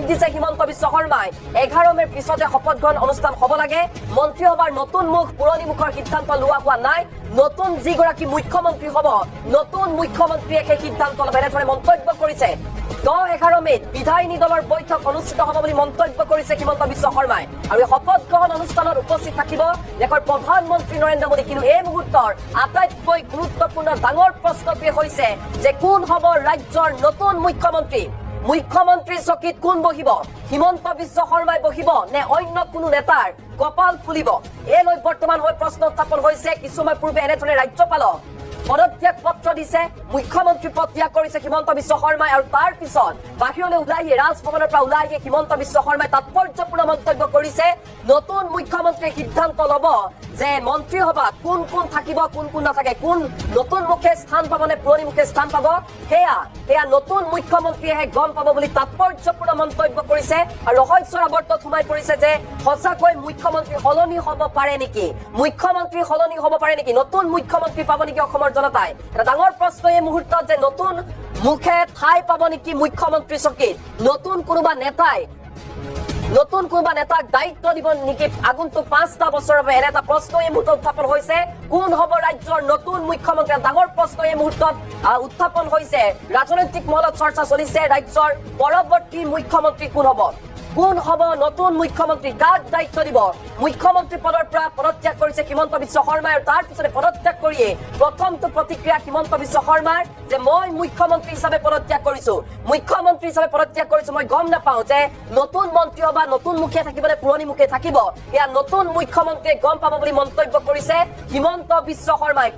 ইংগিত দিছে হিমন্ত বিশ্ব শৰ্মাই 11 মেৰ পিছতে শপত গ্ৰহণ অনুষ্ঠান হ'ব লাগে মন্ত্ৰীসভাৰ নতুন মুখ পুৰণি মুখৰ সিদ্ধান্ত লোৱা হোৱা নাই নতুন যিগৰাকী মুখ্যমন্ত্ৰী হ'ব নতুন মুখ্যমন্ত্ৰীয়ে সেই সিদ্ধান্ত ল'ব এনেদৰে মন্তব্য কৰিছে 10-11 মেত বিধায়িনী দলৰ বৈঠক অনুষ্ঠিত হ'ব বুলি মন্তব্য কৰিছে হিমন্ত বিশ্ব শৰ্মাই আৰু শপত গ্ৰহণ অনুষ্ঠানত উপস্থিত থাকিব দেশৰ প্ৰধানমন্ত্ৰী নৰেন্দ্ৰ মোদী কিন্তু এই মুহূৰ্তৰ আটাইতকৈ গুৰুত্বপূৰ্ণ ডাঙৰ প্ৰশ্নটোৱে হৈছে যে কোন হ'ব ৰাজ্যৰ নতুন মুখ্যমন্ত্ৰী মুখ্যমন্ত্ৰী চকীত কোন বহিব হিমন্ত বিশ্ব শৰ্মাই বহিব নে অন্য কোনো নেতাৰ কপাল ফুলিব এই লৈ বৰ্তমান হৈ প্ৰশ্ন উত্থাপন হৈছে কিছুমান পূৰ্বে এনেধৰণে ৰাজ্যপালক পদত্যাগ পত্ৰ দিছে মুখ্যমন্ত্ৰী পদ ত্যাগ কৰিছে হিমন্ত বিশ্ব শৰ্মাই আৰু তাৰ পিছত বাহিৰলৈ ওলাই আহি ৰাজভৱনৰ পৰা ওলাই আহি হিমন্ত বিশ্ব শৰ্মাই তাৎপৰ্যপূৰ্ণ মন্তব্য কৰিছে নতুন মুখ্যমন্ত্ৰীয়ে সিদ্ধান্ত ল'ব যে মন্ত্ৰীসভাত কোন কোন থাকিব কোন কোন নাথাকে কোন নতুন মুখে স্থান পাব নে পুৰণি মুখে স্থান পাব সেয়া নতুন মুখ্যমন্ত্ৰীয়েহে গম পাব বুলি তাৎপৰ্যপূৰ্ণ মন্তব্য কৰিছে আৰু ৰহস্যৰ আৱৰ্তত সোমাই পৰিছে যে সঁচাকৈ মুখ্যমন্ত্ৰী সলনি হ'ব পাৰে নেকি নতুন মুখ্যমন্ত্ৰী পাব নেকি অসমৰ জনতাই এটা ডাঙৰ প্ৰশ্ন এই মুহূৰ্তত যে নতুন মুখে ঠাই পাব নেকি মুখ্যমন্ত্ৰী চকীত নতুন কোনোবা নেতাক দায়িত্ব দিব নেকি আগন্তুক 5টা বছৰৰ বাবে এনে এটা প্ৰশ্ন এই মুহূৰ্তত উত্থাপন হৈছে কোন হ'ব ৰাজ্যৰ নতুন মুখ্যমন্ত্ৰী ডাঙৰ প্ৰশ্ন এই মুহূৰ্তত উত্থাপন হৈছে ৰাজনৈতিক মহলত চৰ্চা চলিছে ৰাজ্যৰ পৰৱৰ্তী মুখ্যমন্ত্ৰী কোন হ'ব নতুন মুখ্যমন্ত্ৰী কাক দায়িত্ব দিব মুখ্যমন্ত্ৰী পদৰ পৰা পদত্যাগ কৰিছে হিমন্ত বিশ্ব শৰ্মাই আৰু তাৰ পিছতে পদত্যাগ কৰিয়ে প্ৰথমটো প্ৰতিক্ৰিয়া হিমন্ত বিশ্ব শৰ্মাৰ যে মই মুখ্যমন্ত্ৰী হিচাপে পদত্যাগ কৰিছো মই গম নাপাওঁ যে নতুন মন্ত্ৰী বা নতুন মুখে থাকিব নে পুৰণি মুখে থাকিব এয়া নতুন মুখ্যমন্ত্ৰীয়ে গম পাব বুলি মন্তব্য কৰিছে হিমন্ত বিশ্ব শৰ্মাই